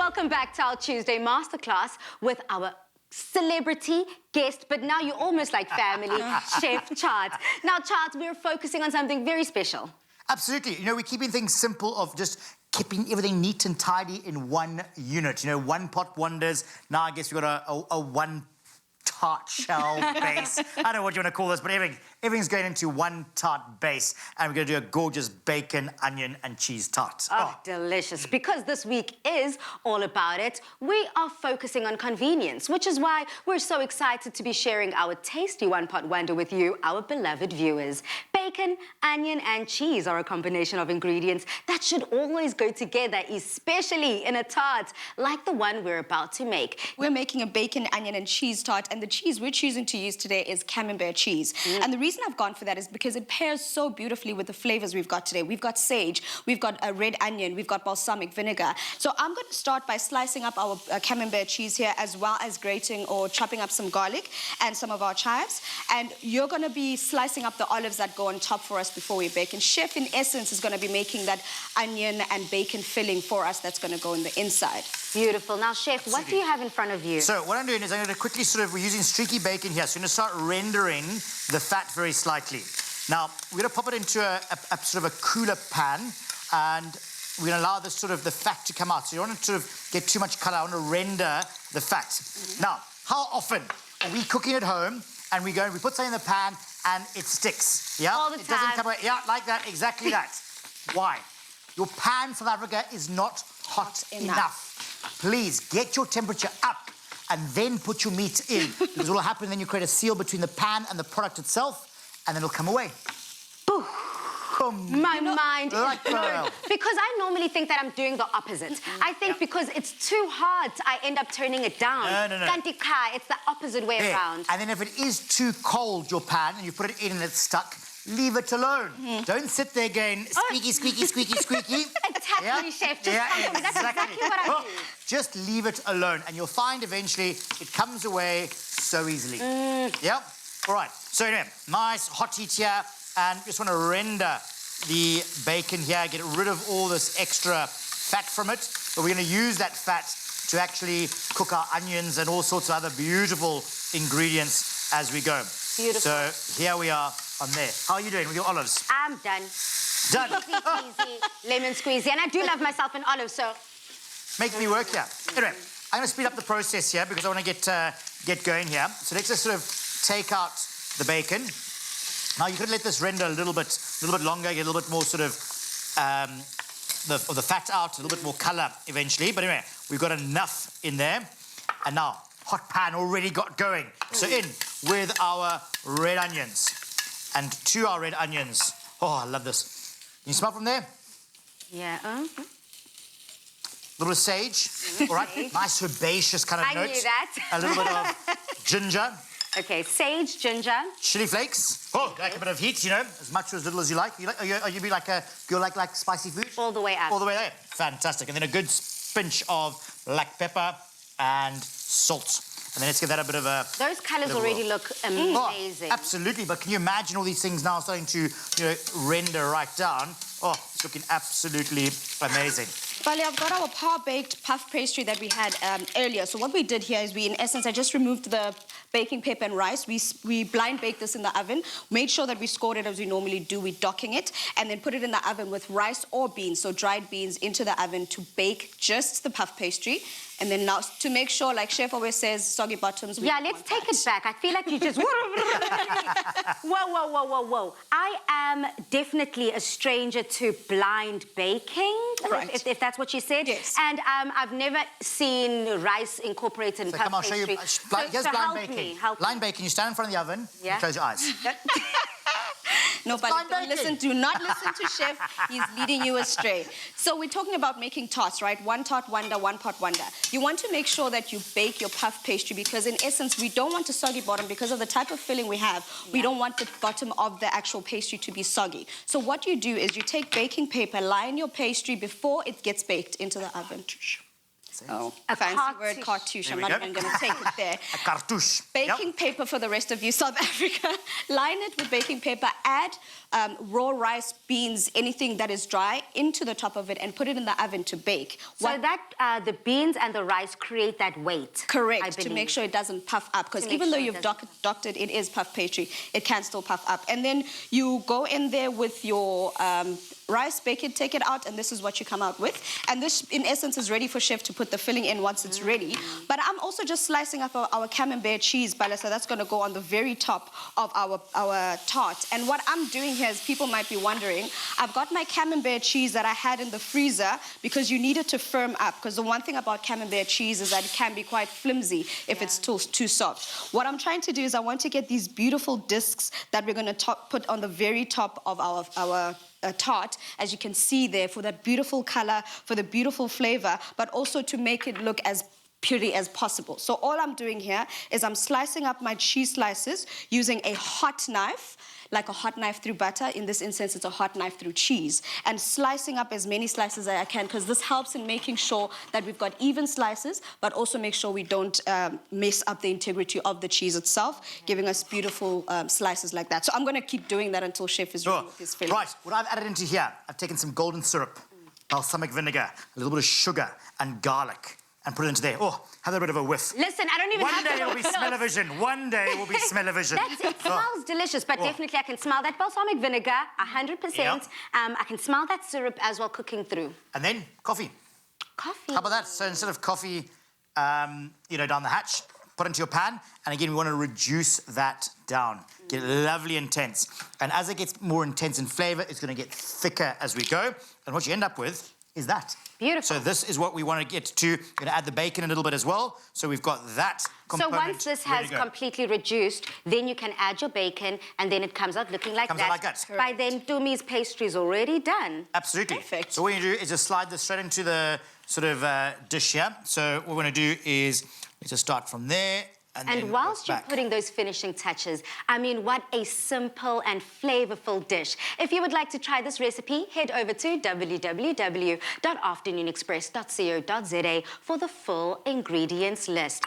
welcome back to our Tuesday Masterclass with our celebrity guest, but now you're almost like family, Chef Tart. Now, Tart, we're focusing on something very special. Absolutely. You know, we're keeping things simple of just keeping everything neat and tidy in one unit. You know, one pot wonders. Now I guess we've got a one tart shell base. I don't know what you want to call this, but everything's going into one tart base. And we're going to do a gorgeous bacon, onion, and cheese tart. Oh, delicious. Because this week is all about it, we are focusing on convenience, which is why we're so excited to be sharing our tasty one-pot wonder with you, our beloved viewers. Bacon, onion, and cheese are a combination of ingredients that should always go together, especially in a tart like the one we're about to make. We're making a bacon, onion, and cheese tart, and the cheese we're choosing to use today is camembert cheese. And the reason I've gone for that is because it pairs so beautifully with the flavors we've got today. We've got sage, we've got a red onion, we've got balsamic vinegar. So I'm going to start by slicing up our camembert cheese here, as well as grating or chopping up some garlic and some of our chives. And you're going to be slicing up the olives that go on top for us before we bake. And Chef, in essence, is going to be making that onion and bacon filling for us that's going to go in the inside. Beautiful. Now, Chef, what do you have in front of you? So what I'm doing is I'm going to quickly we're using streaky bacon here, so I'm going to start rendering the fat very slightly. Now, we're going to pop it into a sort of a cooler pan, and we're going to allow this the fat to come out. So you don't want to get too much colour. I want to render the fat. Now, how often are we cooking at home and we put something in the pan and it sticks? Yeah? All the time. It doesn't come out. Yeah, like that, exactly that. Why? Your pan, South Africa, is not hot enough. Please, get your temperature up and then put your meat in. Because what will happen, then you create a seal between the pan and the product itself, and then it'll come away. Boom. My mind is like blown. Because I normally think that I'm doing the opposite. I think because it's too hot, I end up turning it down. No. Kantika, it's the opposite way around. And then if it is too cold, your pan, and you put it in and it's stuck, leave it alone. Don't sit there going, squeaky, squeaky, squeaky, squeaky. Attack me, Chef. Just follow me. That's exactly what I do. Just leave it alone, and you'll find eventually it comes away so easily. Yep. All right. So anyway, nice hot heat here, and just want to render the bacon here, get rid of all this extra fat from it. But we're going to use that fat to actually cook our onions and all sorts of other beautiful ingredients as we go. Beautiful. So here we are on there. How are you doing with your olives? I'm done. Done. Easy peasy, lemon squeezy. And I do love myself an olive, so... Make me work here. Anyway, I'm going to speed up the process here because I want to get going here. So let's just take out the bacon. Now you could let this render a little bit longer, get a little bit more the fat out, a little bit more colour eventually. But anyway, we've got enough in there. And now, hot pan already got going. So in with our red onions. And to our red onions. Oh, I love this. Can you smell from there? Yeah. A little bit of sage, all right? Nice herbaceous kind of note. I knew that. A little bit of ginger. Okay, sage, ginger. Chili flakes. Oh, like a bit of heat, you know, as much or as little as you like. You be like you like spicy food? All the way up. All the way there. Fantastic. And then a good pinch of black pepper and salt. And then let's give that a bit of a... Those colours already look amazing. Oh, absolutely. But can you imagine all these things now starting to, render right down? Oh, it's looking absolutely amazing. Vali, I've got our par-baked puff pastry that we had earlier. So what we did here is in essence, I just removed the baking paper and rice. We blind baked this in the oven, made sure that we scored it as we normally do. We're docking it, and then put it in the oven with rice or beans, so dried beans, into the oven to bake just the puff pastry. And then now, to make sure, like Chef always says, soggy bottoms... Yeah, let's take it back. I feel like you just... Whoa. I am definitely a stranger to blind baking, if that's what you said. Yes. And I've never seen rice incorporated in puff pastry. Come on, I'll show you. Here's blind baking. Blind baking, you stand in front of the oven, you close your eyes. No, but do not listen to Chef. He's leading you astray. So we're talking about making tarts, right? One tart wonder, one pot wonder. You want to make sure that you bake your puff pastry because in essence, we don't want a soggy bottom because of the type of filling we have. We don't want the bottom of the actual pastry to be soggy. So what you do is you take baking paper, line your pastry before it gets baked into the oven. say? Oh, A fancy word, cartouche. cartouche. I'm There we not go. even going to take it there. A cartouche. Baking paper for the rest of you, South Africa. Line it with baking paper. Add raw rice, beans, anything that is dry into the top of it and put it in the oven to bake. So that the beans and the rice create that weight. Correct, I to believe. make sure it doesn't puff up. Because To make even though sure it you've doesn't doctored it is puff pastry, it can still puff up. And then you go in there with your rice, bake it, take it out, and this is what you come out with. And this, in essence, is ready for chef to put the filling in once it's ready. But I'm also just slicing up our camembert cheese, Bala, so that's going to go on the very top of our tart. And what I'm doing here is, people might be wondering, I've got my camembert cheese that I had in the freezer because you need it to firm up. Because the one thing about camembert cheese is that it can be quite flimsy if it's too soft. What I'm trying to do is I want to get these beautiful discs that we're going to put on the very top of our tart, as you can see there, for that beautiful color, for the beautiful flavor, but also to make it look as purely as possible. So all I'm doing here is I'm slicing up my cheese slices using a hot knife, like a hot knife through butter. In this instance, it's a hot knife through cheese. And slicing up as many slices as I can, because this helps in making sure that we've got even slices, but also make sure we don't mess up the integrity of the cheese itself, giving us beautiful slices like that. So I'm going to keep doing that until chef is ready with his filling. Right, what I've added into here, I've taken some golden syrup, balsamic vinegar, a little bit of sugar and garlic, and put it into there. Oh, have a bit of a whiff. Listen, I don't even One have day to it'll be smell-o-vision. One day it will be smell-o-vision. It smells delicious, but definitely I can smell that balsamic vinegar, 100%. Yeah. I can smell that syrup as well cooking through. And then coffee. Coffee. How about that? So instead of coffee, down the hatch, put into your pan. And again, we want to reduce that down. Get it lovely intense. And as it gets more intense in flavor, it's going to get thicker as we go. And what you end up with is that. Beautiful. So this is what we want to get to. We're going to add the bacon a little bit as well. So we've got that component. So once this ready has to go. completely reduced, then you can add your bacon, and then it comes out looking like Comes that. out like that. By then, Tumi's pastry is already done. Absolutely. Perfect. So what you do is just slide this straight into the sort of dish here. So what we're going to do is let's just start from there. And then whilst work you're back. putting those finishing touches, I mean, what a simple and flavorful dish. If you would like to try this recipe, head over to www.afternoonexpress.co.za for the full ingredients list.